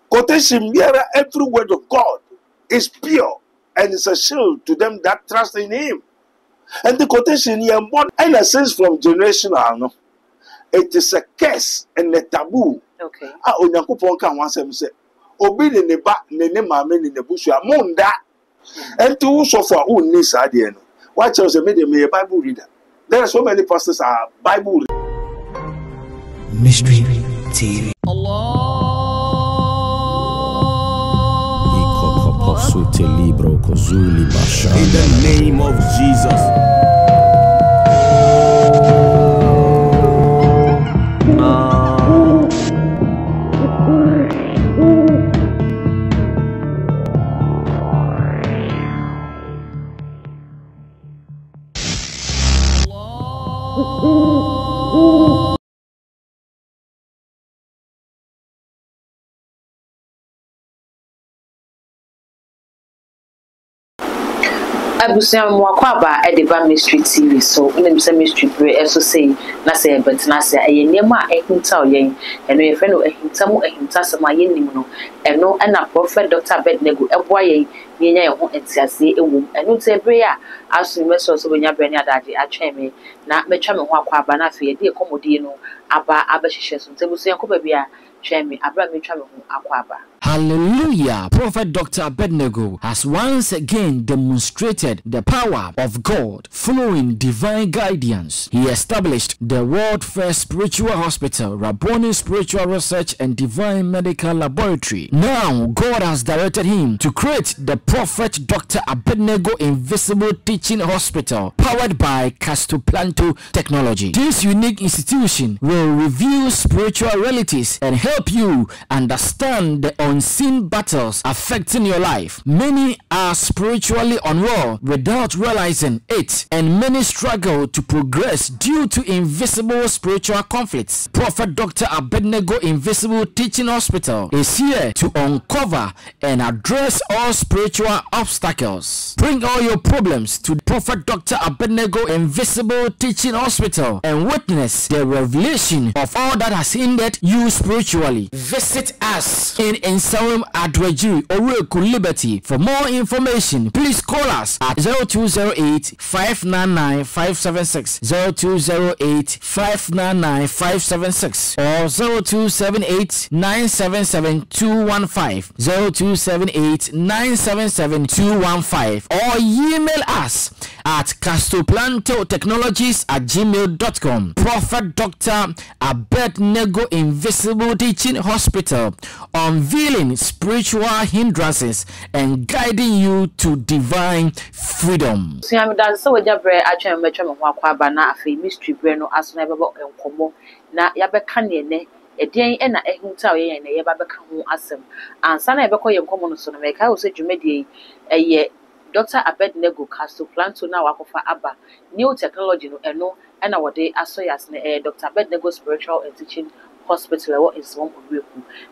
Quotation biara, every word of God is pure and is a shield to them that trust in him. And the quotation here, in a sense from generation, it is a curse and a taboo. Okay. Onyankopon kan wansem say obi ne ba ne maame ne nebusu amonda enti wo sofo a wonni saa de no watch us me the Bible reader. There are so many pastors are Bible Mystery TV. In the name of Jesus. Abusia Mwakwaba Ediba Mystery TV so unem say mystery bre eso say na say bet na say ayenema ehinta oyen eno ye feno ehinta mu ehinta sama yenim no eno na Prophet Dr. Abednego eboa yen yenya ye ho entiase ewum eno te bre a asu meso so benya bre ni adaje atwen me na metwa me ho akwaba na afi ye de komodie no aba abehihye so tebusia ko ba bia twen me abra metwa me ho akwaba. Hallelujah. Prophet Dr. Abednego has once again demonstrated the power of God following divine guidance. He established the world first spiritual hospital, Rabboni Spiritual Research and Divine Medical Laboratory. Now, God has directed him to create the Prophet Dr. Abednego Invisible Teaching Hospital, powered by Castoplanto Technology. This unique institution will reveal spiritual realities and help you understand the unseen battles affecting your life. Many are spiritually unwell without realizing it, and many struggle to progress due to invisible spiritual conflicts. Prophet Dr. Abednego Invisible Teaching Hospital is here to uncover and address all spiritual obstacles. Bring all your problems to Prophet Dr. Abednego Invisible Teaching Hospital and witness the revelation of all that has hindered you spiritually. Visit us in Nsawam Adwajiri, Oreku Liberty. For more information, please call us at 0208 599 576, 0208 599 576, or 0278 977 215, 0278 977 215, or email us at castoplantotechnologies@gmail.com. Prophet Dr. Abednego Invisible Teaching Hospital, unveiling spiritual hindrances and guiding you to divine freedom. So I'm done so with your bread. I try to make sure Mwakwaba na afi mystery bre no asuna bebo enkomo na yabeka ne edien e na ehinta oyen na yabeka ho asem ansa na yabeko ye enkomo no so na meka wo se dwumedie eye Dr. Abednego Castoplanto na wakofa aba new technology no eno na wode asoyas na Dr. Abednego Spiritual and Teaching Hospital what is one of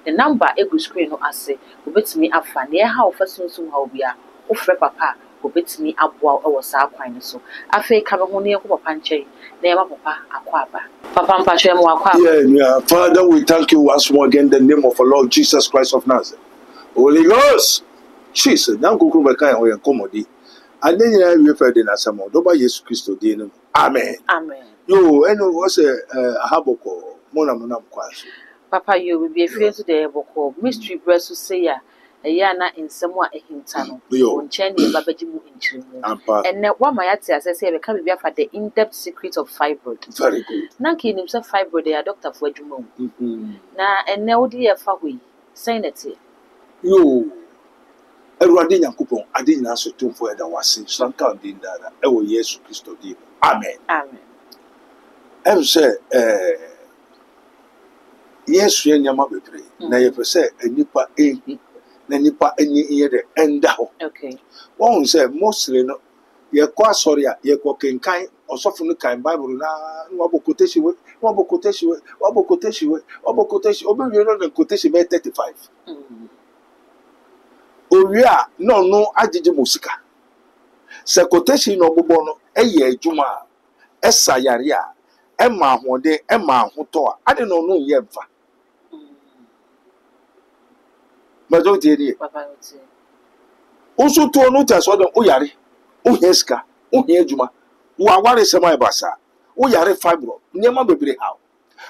the number egu screen no ase obetimi afa na ha ofasunsun ha obia ofre papa obetimi aboa e wo sa kwan no so afa ka be ho ne ko papa nche na yema papa akwaba papa mpacho emu akwaba. Yeah, Father, we thank you once more again in the name of our Lord Jesus Christ of Nazareth. Holy Ghost, Jesus, now go back and we accommodate. And then you refer to Nasamo, Doba Jesus Christ, amen. Amen. You, and was a haboko, Mona Quas. Papa, you will be a friend to the Eboko mystery breast to say ya. A yana in somewhat a hintano, on Chenny Babajimu in Chimu. And now, what my auntie as I say, I can't be for the in depth secret of fibroid. Very good. Nanky himself fibroid, they are doctor for Jumo. Now, and now, dear Fawi, saying it here. You, everybody, Yankupon, I didn't answer to for the was in Sanka Dindara. Oh, yes, Christo. Amen. Amen. I say, yes, Yama be pray. Now, you say, a nipper, nipa any year the end out. Okay. One say, mostly no, ye qua sorry, ye quoking kind or soften the kind Bible na Wabokoteshi, Wabokoteshi, Obi, you know the quotation by 35. Oh, yeah, no, I did the musica. Sekoteshi no bono, ye Juma, Essa Yaria, Emma one day, Emma Hutoa. I don't know yemfa. majority here. Papa wote. Also to no tell so dem oyare. Oheska, ohejuma. Wa ware sema ebasa. Oyare fibro. Niema bebre how.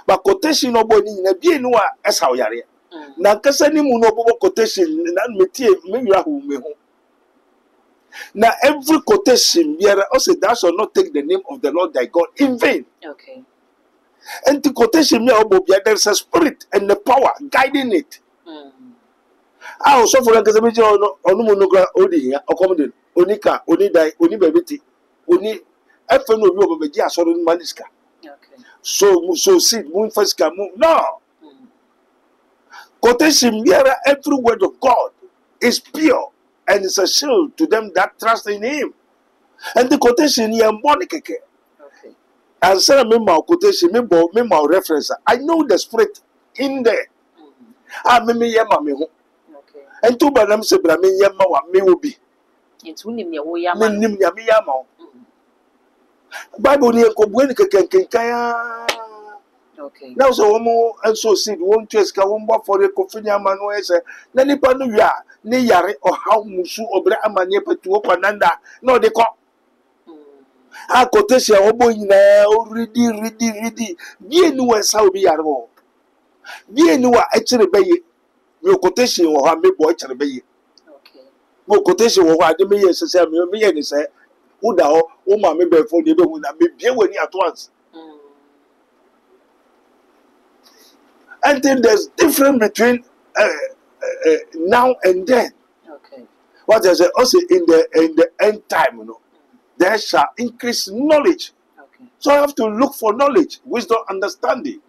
But quotation no boy ni na bie no a esa oyare. Na kasa ni mu no bobo quotation na metie me wura hu me ho. Now, every quotation, also thou shalt not take the name of the Lord thy God in vain. Okay. And the quotation, there's a spirit and the power guiding it. I also for like a monogra odi here, accommodate, onika, onidai, onibabiti, oni, FNO, you have a sort of maniska. Okay. So seed, moon first come, no. Quotation, every word of God is pure. And it's a shield to them that trust in him. And the quotation here, Monica. Okay. And say me my quotation, me my reference. I know the spirit in there. Ah, me yama me ho. Okay. And two banam se bra me yama wa me obi. It's unim ya wo yama. Me nim ya me yama. Bible ni ko bueni kaya. Okay. Now so womo and so seed won twes ka won ba for the kofinya manu ese. Na nipa no wi a ne yare o haw musu obre amanye petu o kwananda. No de ko. A quotation obo nyina o ridi. Bi enu wa sa obi yare wo. Bi enu wa e kire beye. Me quotation wo ha me boy kire beye. Okay. Mo quotation wo ha de me ye sese me ye ni se. Wo da ho wo ma me be fo de be hu na me bie wani at once. And then there's difference between now and then. Okay. What I say also in the end time, there shall increase knowledge. Okay. So I have to look for knowledge, wisdom, understanding.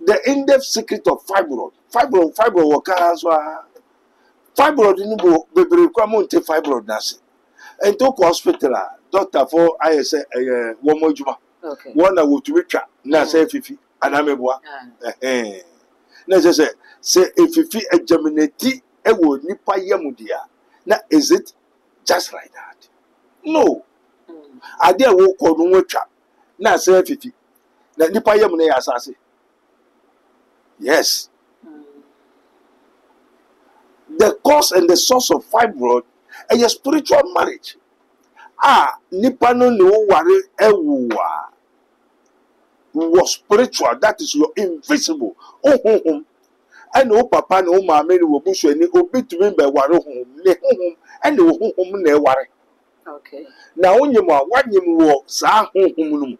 The in-depth secret of fibroid. Fibroid in the baby requirement fibroid nasi. And to hospital, doctor for I say one more juma. Okay. One I will to reach na say fifi anamebwa. Na say if fifi a germinate e wo nipa yamudia. Na is it just like that? No. Ade a wo ko no watwa na say fifi. Na nipa yam na asase. Yes. The cause and the source of fibroid is a spiritual marriage. Nipa no ne wo ware ewuwa. Was spiritual, that is your invisible. And oh papa no mama ni wo busu ni obi tumi be ware ne and ne ware. Okay. Na onyem a wanyem wo sa no.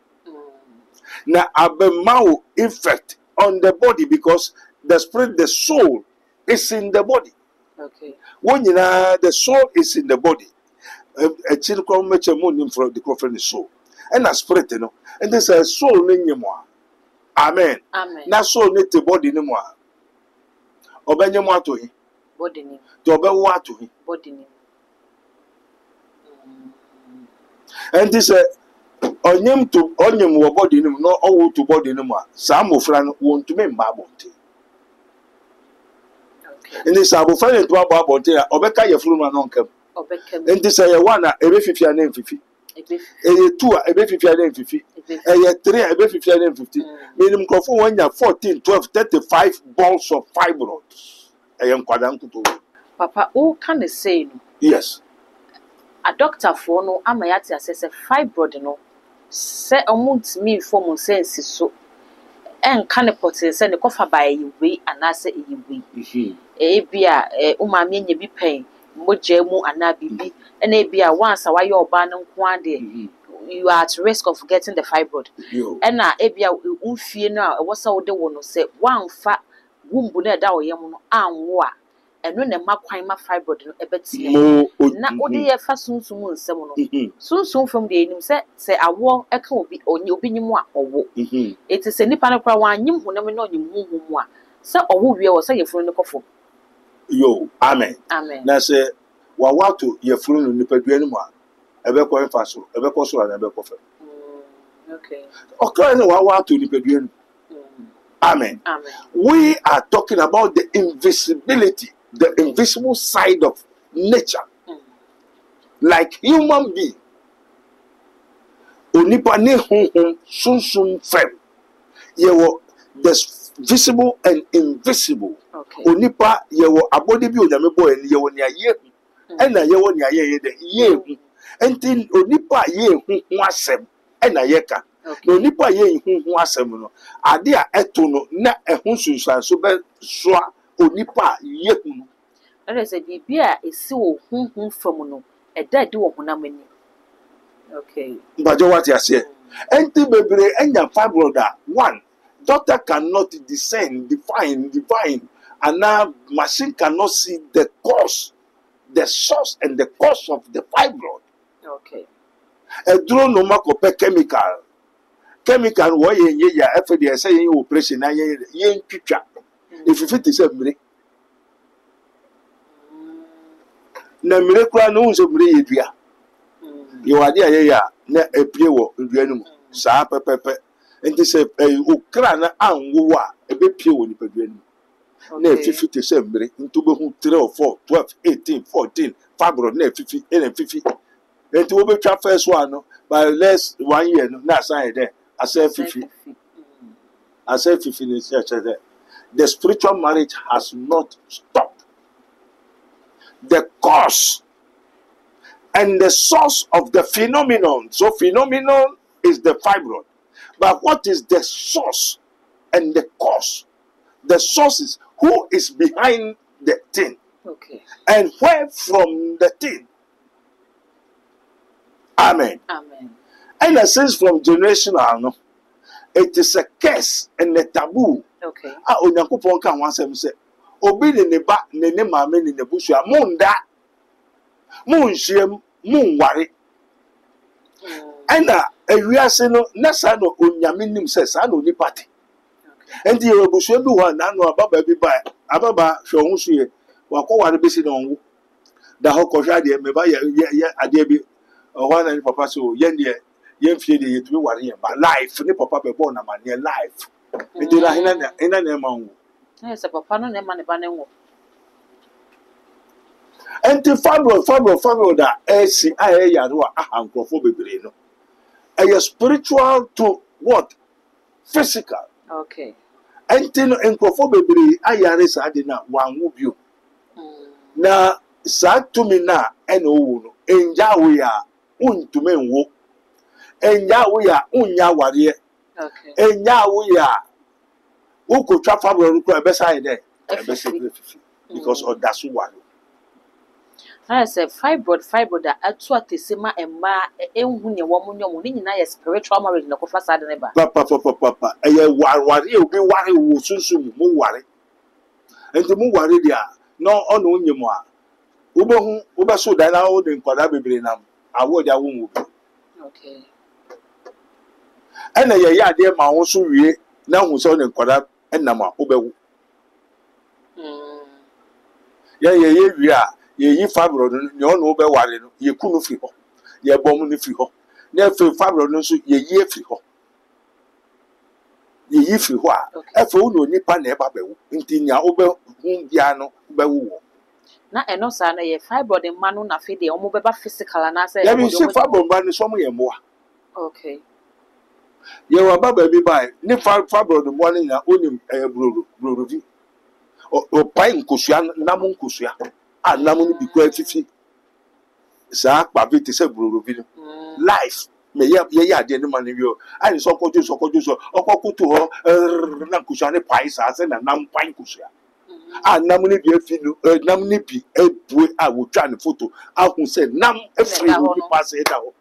Na abemao effect on the body because the spirit, the soul is in the body. Okay. When the soul is in the body, a child come much more from the prophet soul. And a spirit, and this a soul in you. Amen. Amen. Na soul need the body no more. Obey more to him. Body name. To obey what to him. Body name. And this onyem wo body no no owo to body no more. Some ofra no want to me mbabonte. Okay. And this abofra no to abonte a obeka ye flu no nkam. Obeka. And this one a ebe fifi na mfifi. Eye 2 a ebe fifi na mfifi. Eye 3 a ebe fifi na mfifi. Meaning crofo wanya 14, 12, 35 balls of fibroid. Eye nkwada nkuto. Papa, who can say no? Yes. A doctor for no amayati assess fibroid no. Say amount me form sense so. En can pote say ne kofa by we and I say we. Ebia umami nye bi pen. Moje mu ana bibi and ebia once a why oba no nko ade you are at risk of getting the fibroid and na ebia unfie no a wosa wo de wo no say wanfa wumbu na da wo yem no anwo a eno na makwan ma fibroid no ebeti na wo de ye fa sunsun nsem no sunsun from de enim say awo e ka obi nyim a owo eti se nipa no kra wanyim honam na onyim huhu a say owo wie wo say ye funu no kofo. Yo, amen. Amen. Na say wa wato ye funu no nipadua no mu a ebe ko enfa so ebe ko so na ebe ko fe. Okay. Okay, no wa wato nipadua no. Amen. Amen. We are talking about the invisibility, the invisible side of nature. Like human being. Onipa ne honhom sunsun fem. Ye wo the visible and invisible. Okay. Onipa yewo abode bi onyame boy ni yewo ne aye na yewo ne aye ye de ye hu enti onipa ye hu asem na ye ka na onipa ye hu asem no ade a eto no na ehun sunsan so be soa onipa ye hu no na say bibia esi wo hu fam no eda de wo honam ani. Okay. Mbajo what you say enti bebre enya fibroid a one doctor cannot discern divine and now machine cannot see the cause, the source and the cause of the fibroid. Okay. A drone no mako pe chemical wo ye ya FD say ye operation na ye twitwa if you fit say mire na mire kura no unso mire ye dua ye wade aye ya na epie wo dua no mu saa pepepe enti say okra na anwo a ebepie wo ni padua no na fifi te say mire nto be hu 3 or 4 12 18 14 fibroid na fifi enti wo betwa first one no by less 1 year no na sign there asa fifi in church there. The spiritual marriage has not stopped. The cause and the source of the phenomenon. So phenomenon is the fibroid. But what is the source and the cause? The source is who is behind the thing. Okay. And where from the thing. Amen. Amen. And a sense from generational, no, it is a curse and a taboo. Okay. Onyankopon kan wansem se obi ne ba ne maame ne nebusu a munda munhiem munware ana awiase no nasa no onyame nim se sa no ni party enti ye obusu bi ho na no ababa bi ba ababa hwe ho so ye wakọware besi na onwo da ho kọhwa de me ba ye ade bi o na ni papa so ye ne ye mfie de ye tumi ware ye ba life ni papa be born na ma ne life enti na hina na ma onwo yes papa no na ma ne ba ne wo enti fibroid da esi aye yaro a ahankrofo bebre no a spiritual to what physical. Okay. Enti no enkrofo bebre ayare sa de na wanwo bio na sa tumi na ena owu no enja wo ya untume nwo enja wo ya unya ware Okay. enja wo ya ukotwa fibroid ko ebesa ide ebesa because of that one. I said fibroid that atu atesema emma enhu ne wo munyo ni nyina ye spiritual marriage na kofa sa de ne ba. Papa eye ware obi ware wo sunsun mu ware enti mu ware dia no ono onyem a ubehu ubeso da na o de nkwada bebre nam awo dia wo mu. Okay. Ena ye ya de ma wo so wie na hu so ne nkwada enam a ubewu. Ye wie a ye yi fibroid ne ono be ware no ye kunu fi ho ye bom ni fi ho na fe fibroid no so ye yi fi ho ye yi fi ho a efe wo nipa na e ba bewu nti nya wo be hu bia no be wo Na eno sa na ye fibroid ma no na fe de omo be ba physical na say ye bi se fibroid ba ni so mo ye moa. Okay. Ye wa baba bi bai ni fibroid mo ni na onim broro vi o pai nkosua namu nkosua a namu ni bi kwa fifi sa pa bi te se broro vi life me ye ade ni ma ni wi o ani so kojo so okokutu ho na nkosua ni pai sa se na nam pai nkosua a namu ni bi afi no namu ni bi ebue a wo twa ni photo a hu se nam afri wo bi pass e da ho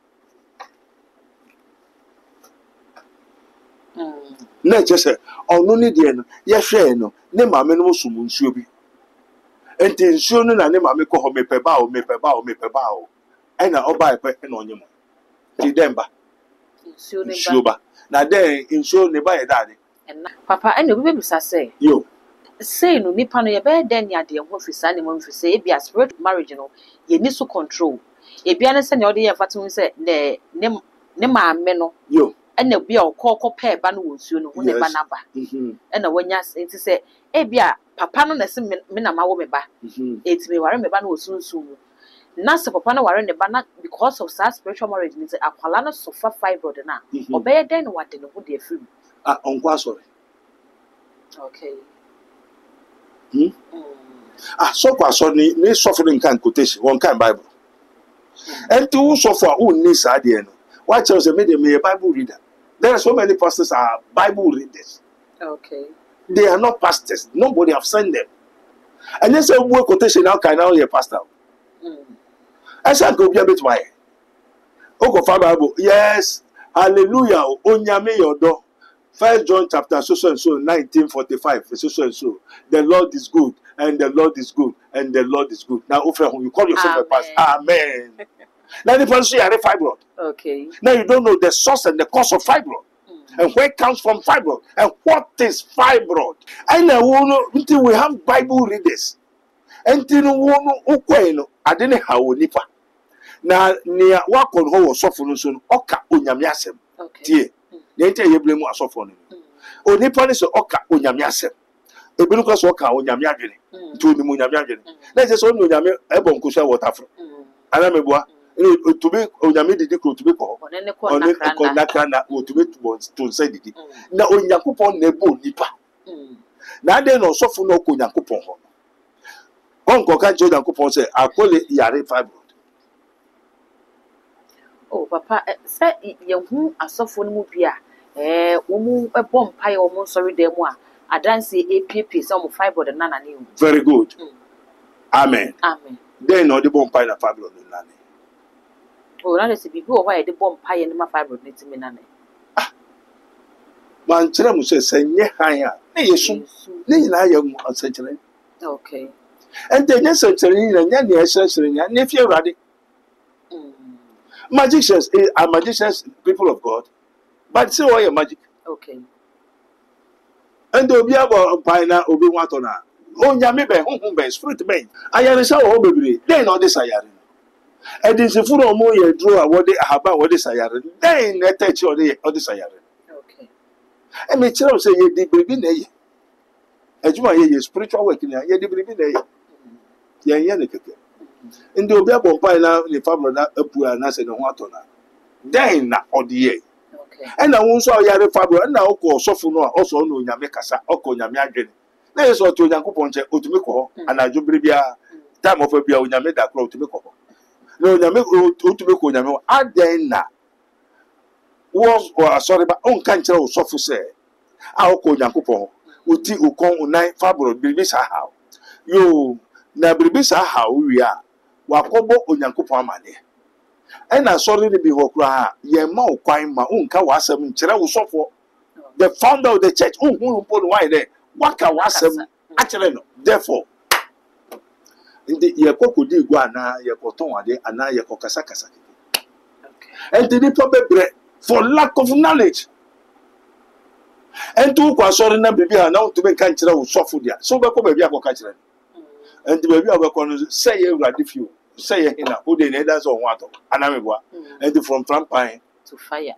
na chese onu ni de no ye hwe no ne maame no sum nsuo bi enti nsuo no na ne maame ko ho mepeba o ena oba epe na onyemo ti demba nsuo ba na den nsuo ne ba ye dade papa ene obi bebisa say yo say no nipa no ye be den ya de ho fisa ne mo fisa e bia spirit marriage no ye ni so control e bia ne se ne ode ye fatum se ne maame no yo ena bia okọ pe ba no wonsuo no ho ne ba na ba ena wanya enti se e bia papa no na se me na mawo me ba eti me ware me ba no wosunsu mu na se papa no ware ne ba na because of that spiritual marriage ni se akwala no sofa fibroid na obeye den no wade no ho de afim onkwa sorry. Okay. So ni suffering kan quotation one kind Bible. And to suffer who needs idea. Why tell us me a Bible reader? There are so many pastors are Bible readers. Okay. They are not pastors. Nobody have sent them. And then say one quotation now can now hear pastor. I said go be a bit why. Oko Bible. Yes. Hallelujah. Onyame yodo. 1 John chapter so and so 1945 so and so. The Lord is good and the Lord is good and the Lord is good. Now you call yourself a pastor. Amen. Now the person are fibroid. Okay. Now you don't know the source and the cause of fibroid. And where it comes from fibroid. And what is fibroid? And until we have Bible readers. Until we know I didn't have nipa. Now near work on how was suffering soon. Oka unyamiasem. Okay. Nente ye blame was suffering. Onipa is oka unyamiasem. Ebinuka so oka unyamiadwene. To ni munyamiadwene. Let's just only unyami ebon kusha water. Anamebua. To be onyame didi ko to be ko on nakana o to be to say didi na onyankopon na ebo nipa na de no sofo no ko onyankopon ho onko ka je onyankopon say akole yare fibroid. Oh papa say yehu asofo no mu bia wo mu ebom pae wo mu sorry dem a adanse APP say wo fibroid na na ne. Very good. Amen. Amen. Then no the bomb pae na fibroid na ne. Oh, na se bibi o why the bomb pie and ma fibroid net me na ne. Man kire mu se nye han a na yesu ne nyina ya mu asankire. Okay. And then yes asankire nyina nya ne asankire nya ne fie urade. Magicians are magicians people of God. But say why magic. Okay. And obi abo pai na obi wato na. O nyame be honhom be spirit be. Ayare sa wo bebre. Then no this ayare. And this is for a more year draw what they have about what is a yard. Then I touch or the sayare. Okay. And me tell say ye did baby nay. As you are spiritual working, ye did baby nay. Ye yannick. In the Obiabo Pine now, the family that up to an answer no watona. Then or the year. Okay. And I won't saw Yari Fabio and now call Sofuno also know Yamekasa or Konyamian. There is what to Yanko or to make and I do bribia time of a beer when Yameda crow to make up. No, Yame to make Yamo. Adena was or sorry, but on country of Sofu say, I'll call Yanko. Uti ukon unai fabro bilbisa how. You na bilbisa how we are. Wakobo Onyankopon amane. And I sorry to be hokra, ye ma ukwan ma unka wasem nkyere wo sofo. The founder of the church, who why there? Waka wasem actually no. Therefore, ye kokodi gwa na ye koton ade ana ye kokasa kasa. And the people for lack of knowledge. And to kwa sorry na bibi na to be kan kyere wo sofo dia. So be ko bibi akoka kyere. And the baby abekon say ye radi few. Say hina who the leaders on what anamebwa and from Trampine to fire.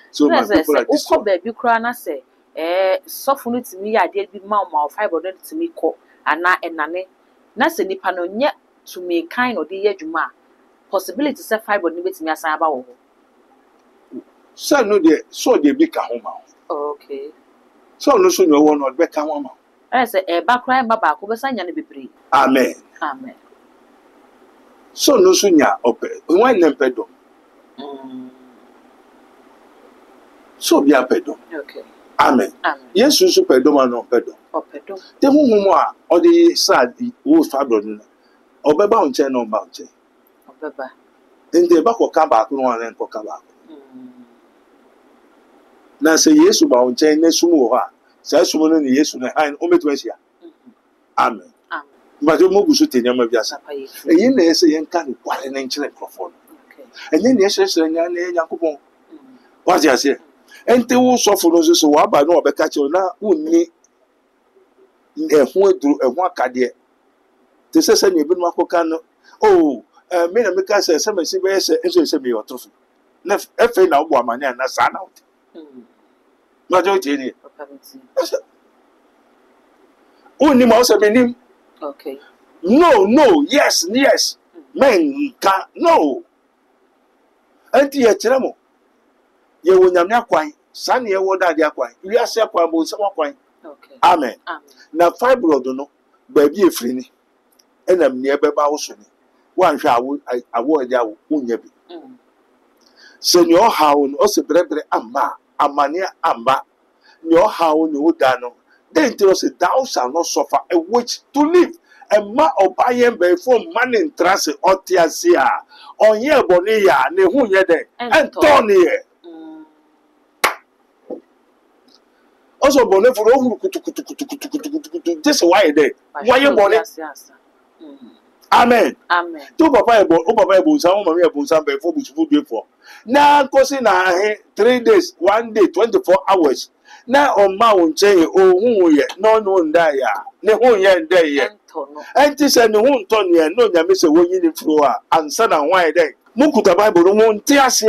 So my people like this. Baby cry na say sofunu to me ade bi ma fiber to me ko ana enane na se nipa no nya to me kind of the adwuma possibility say fiber ni betimi asan aba wo. So no dey so dey be ka ho ma. Okay. So no so no one not be ka ho ma. I say ba cry ba ba ko be sanya ne bebre. Amen. Amen. So no sunya ope why nempedo so be apedo. Okay. Amen. Amen. Yes so pedo man no pedo Opedo. Te huhumu a o the sad wo fabro no obeba onche no ba onche Obeba ende ba ko ka ba ko no an ko ka ba na se Yesu ba onche ne sumu ho a se sumu no ni Yesu na han o metu asia. Amen. But you move to Tinyama Biasa. A yin is a young can quite an ancient microphone. And then yes, and Yankupon. What I say? And the wolves of Roses who are by no Beccacho now would need a who drew a one cadia. This is a new Marcocano. Oh, Minamica says some CBS and send me your trophy. Nef F. now woman and a son out. Majority. Only mouse of him. Okay. No, yes. Men can no. Anti Yatramo. Ye will Yamia quine, Sunny a word at Yaquine. We are Sapua, some quine. Okay. Amen. Amen. Na fibroid no baby efiri ni enam ne ebeba wo so ni wanhwe awo anya wo unya bi se ne o hawo no o se brebre amma amane amma ne o hawo ne uda no then tell us thou shall not suffer a witch to live emma obayen be for man entrance otiasia onye boni ya ne hu ye de enton ye also boni for ohuru kutu this why there why boni. Amen. Amen. To papa ebo san mama ebo san be for busufu be for na kosi na 3 days 1 day 24 hours na on ma won che o hu ye no nda ya ne hu ye nda ye enti se ne hu nto ne no nyame se wo yin fro a ansa na hwan dey mukuta bible no nti ase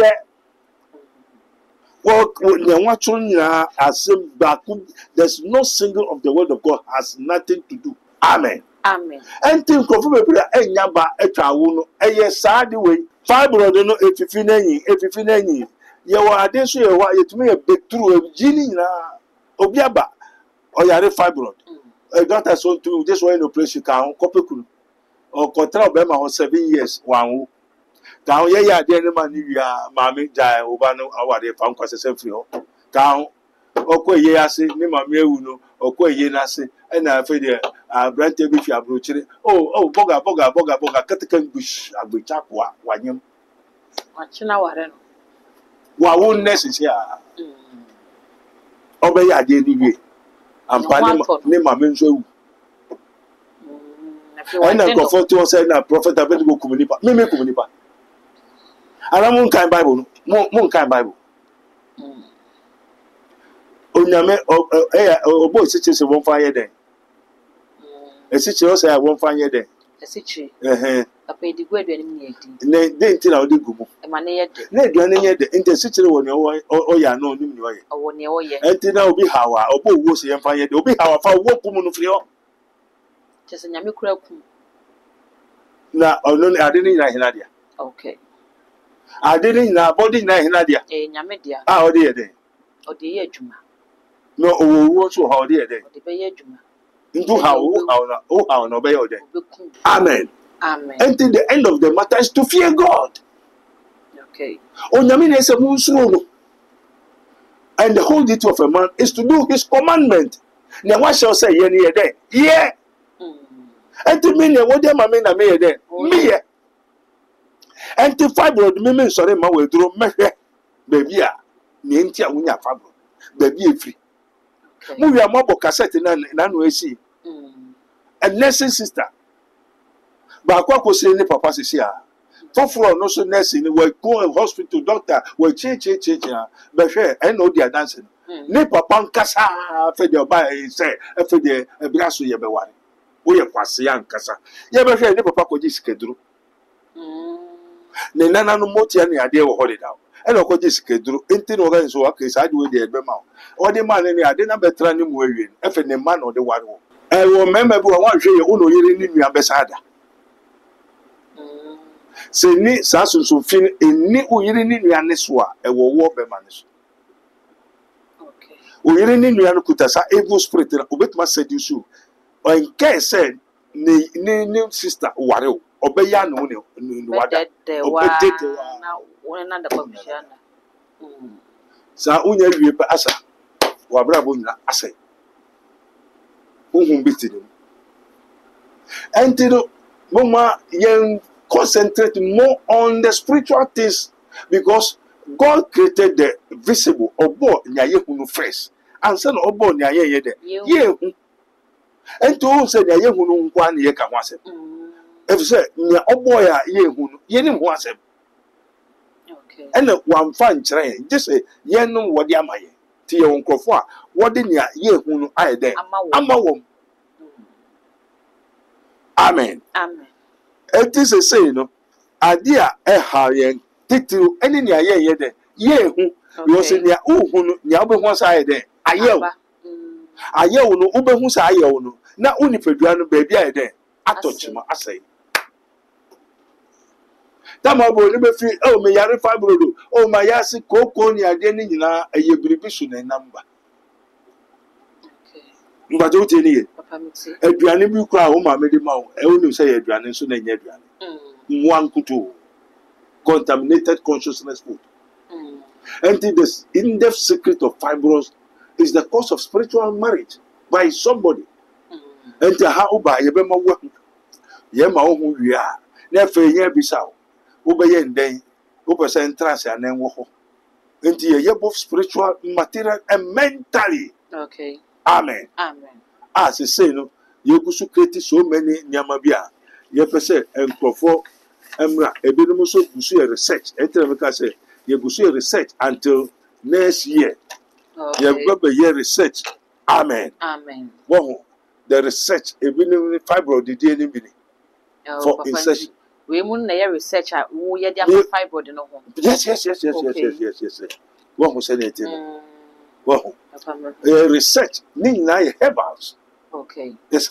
wo ne wa tun nyina asem baku. There's no single of the word of God has nothing to do. Amen. Amen. Enti nkofo bebre enya ba etwa wo no eye saade we fibroid no efifi nanyi ye wa ade so ye wa yetumi ye betru jini na obi aba oyare fibroid doctor so to this one operation kan kopekunu o kontra obema ho 7 years wanwo kan ye ya ade ne ma ni wia maame jai oba no awade fa nkwasese free ho kan okoye ase ni maame ewu no okoye na ase na afa de brante bi fi abrochire boga katakan bush agbecha kwa wanyem wachina ware no wa won necessary obe ya de ni wie ampani ni maame nso ewu na comfort to say na prophet abedi go komunipa me komunipa ara mun kan bible mun kan bible onyame obo siche se won fa ye den esiche o say won fa ye den esiche papa edigu aduane mi edi ne de ntina o de gumu e ma ne ye de na aduane ye de nte siche wo ne o ya na onim ne o ye owo ne o ye ntina obi hawa obo wo se ye fa ye de obi hawa fa wo kum no firi ho chese nyame kura kum na ono ade ni na hina dia okay ade ni na body na hina dia nyame dia o de ye de o de ye adwuma no owo so ha o de ye de o de be ye adwuma ndu how no be ye de obekum amen. Amen. Until the end of the matter is to fear God. Okay. Onyame na se munsuro no. And the whole duty of a man is to do his commandment. Na what shall say ye ne dey? Yeah. Until me ne wo dey ma me na me ye dey. Me ye. Until fibroid me sorry ma we duro mehwe. Baby a ne nti a wunya fibroid. Baby efri. Mu wi amabo cassette na no esi. A nursing sister. Ba kwa kwesịrị ni papa sisi a foforo no so nurse ni we go in hospital doctor we che be hwe en no dia dance ni papa nkasa fe de oba say fe de ebraso ye be ware wo ye kwase ya nkasa ye be hwe ni papa koji sikeduru ne nana no motia ni ade wo holiday en okoji sikeduru enti no ga nso aka isa ade we de ebe ma o de man ni ade na betra ni mu awie efe ne man no de ware wo wo member bi wa hwe ye uno yire ni nua besada se ni sa so fin eni uyiri ni nua ne so a ewo wo be ma ne so okay uyiri ni nua no kuta sa evil spirit na obetuma seduce o nke se ni sister ware o obeya no ne wada obedete wa na wona na da babisha na sa unya wie pa asa wa bra bo nyina asa uhun bitini entino mama yen concentrate more on the spiritual things because God created the visible obo nyaye hunu first and say obo nyaye ye de ye hu ento say nyaye hunu nkwa na ye ka ho asem if say nya obo ya ye hunu ye ni ho asem okay and one fan kire just say ye no wode amaye ti ye nkrofo a wode nya ye hunu aye de amawom amen amen. It is a say, no idea ha yen titiru any near ye de ye who you say near who yabe once I de aye no ube who say aye no na uni peduano baby I de atochima asay tamabo ni be fi oh me yare fibroid oh my yasi koko ni ade ni nyina aye biribi su na number Mbajo tini Papa mti. aduane bi kura wo ma me di ma wo e wonim say aduane so na nya aduane nwan kuto contaminated consciousness food and this in-depth secret of fibroids is the cause of spiritual marriage by somebody and how uba ye be ma wo ye ma wo hu wi a na fa nya bisa wo be ye ndɛn wo pɛ entrance anan wo ho and ye both spiritual, material and mentally. Okay. Amen. Amen. As I say, no, you could create so many nyamabia. You have said, and for Emra, a bit of research. Enter say, you could research until next year. Okay. You have got a year research. Amen. Amen. Wow, the research, a bit of fibroid, the DNA for insertion. We mun na research who ye dia fibroid no ho. Yes. What was said it? Wow. Research, Nina herbals. Okay. Yes,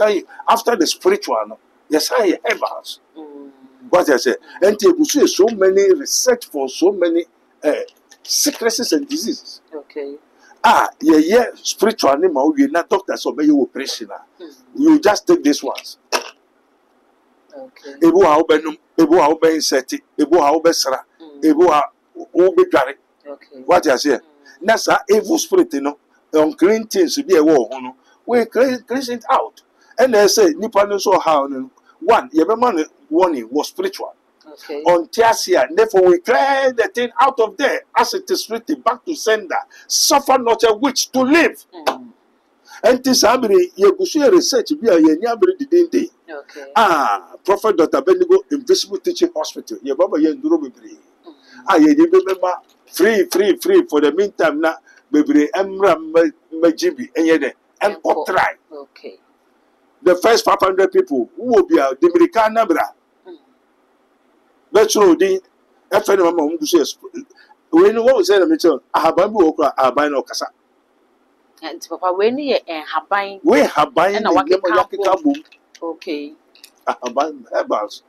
after the spiritual, yes, I herbals. What I say, and you see so many research for so many sicknesses and diseases. Okay. Yeah, spiritual animal, you're not doctors or maybe operation. You just take this ones. Okay. Ebu how be set it, Ebu how be sra, Ebu how be gary. Okay. What I say, Nasa, evil spirit, unclean things to be a war, we cleanse it out. And they say, Nippon so how one, your warning was spiritual. Okay. On Tiasia, therefore we clear the thing out of there as it is written back to sender. Suffer not a witch to live. And this abri, you go see research, be a yabri the day. Okay. Prophet Dr. Bendigo Invisible Teaching Hospital. Your Baba Yen Durobri. You remember free for the meantime now. Baby, Emra Majibi, and try. Okay. The first 500 people who will be the American Nabra. That's all the FN Mamma says. We know what was said, Mitchell. I have Babu Okra, I buy no Casa. And Papa, when you have buying, We have buying a Waki. Okay. I have buying herbals.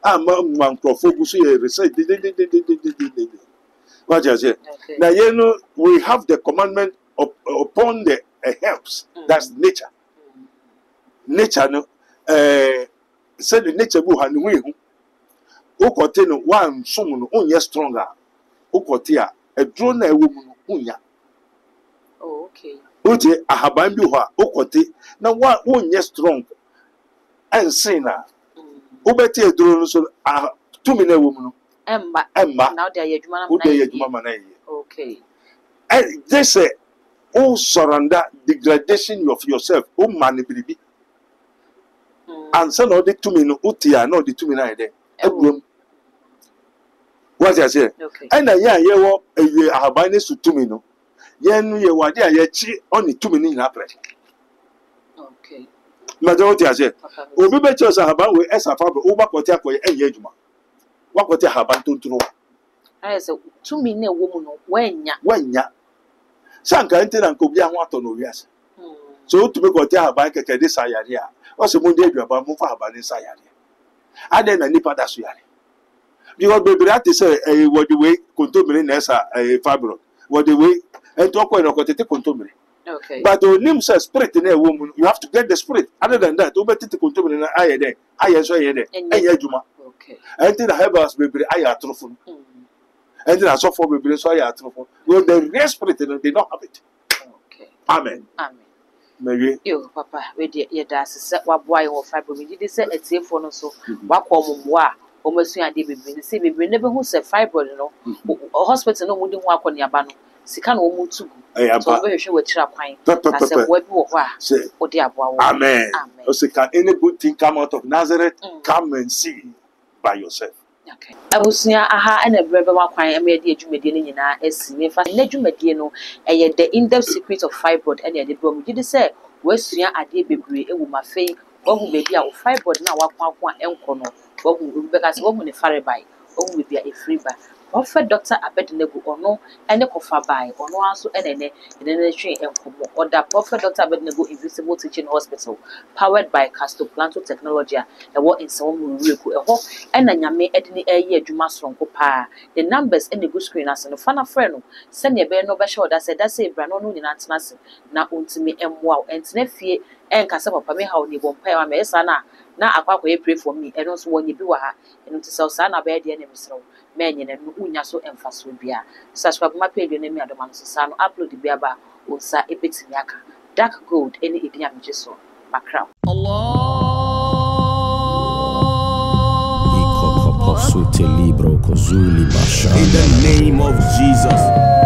Man, focus here, research. What I say. Now, you know, we have the commandment upon the helps. That's nature. Nature, no, said the nature will have we who contain one someone only stronger. Who contain a drone a woman unya. Oh, okay. Uti a habambi who contain now one only strong and sinner. Ubeti a drone so 2 minute woman. Emma. Now they are your okay. And they say, oh, surrender degradation of yourself, oh, man, baby. And so, no, the 2 minute, utia, no, the 2 minute. What I say? Okay. And I have been to 2 minutes. Yen, you were there, only 2 minutes in April. Okay. Majority, I say, Obi Betchers are about with Esa Fabro, over Kotiako, and Yejuma. What could you have to throw? I said, 2 minute woman, when ya. Sanka and Kobia want to know, yes. So to make what you have by this area. What's the Monday about Mufa about this area? I then a nipper that's yari. Because baby, that is what the way contumely as a fibro. What the way and talk when I got to contumely. Okay. But the name says spirit in a woman, you have to get the spirit. Other than that, over to contumely in a day. I saw ye, and Yajuma. Okay. I think I have us baby, I are truthful. And then I saw for baby, so I are truthful. Well, the real spirit, they don't have it. Okay. Amen. Amen. Maybe you, Papa, with your das set what boy or fiber. We did say a safe for no so. What call moi, almost soon I did be see me never who said fiber, no, hospital no wouldn't walk on your banner. Sikan will move to. I am very sure with trap pine. I said, what you say, oh dear, amen. So, can any good thing come out of Nazareth? Come and see by yourself. Okay. I was near aha and a brother quite a media Jumedina as me for Nejumedino, and the in-depth secret of fibroid and the bomb. Did say, West Sia a dear baby, a woman fame, or who may be our fibroid now, one and corner, or who because woman a fire by, or will be a free bar. Prophet Dr. Abednego ono ene kofa bai ono aso ene twe enkomo oda Prophet Dr. Abednego Invisible Teaching Hospital powered by Casto Planto Technology ewo insewo murueku eho ena nyame edini eye adwuma sonko pa the numbers ene go screen ase no fana frɛ no se ne be no be hye oda se da se bra no no nyina tena se na ontimi emmoa entena fie enkase papa me ha oni bompa ya me esa na akwakoye pray for me eno so wonye bi wa ha eno ti se sa na be de ne mesrew menye na no unya so emfaso bia subscribe my page na me adoma no sa no upload bia ba onsa ebetimi aka dark gold any edinya meje so makra In the name of Jesus.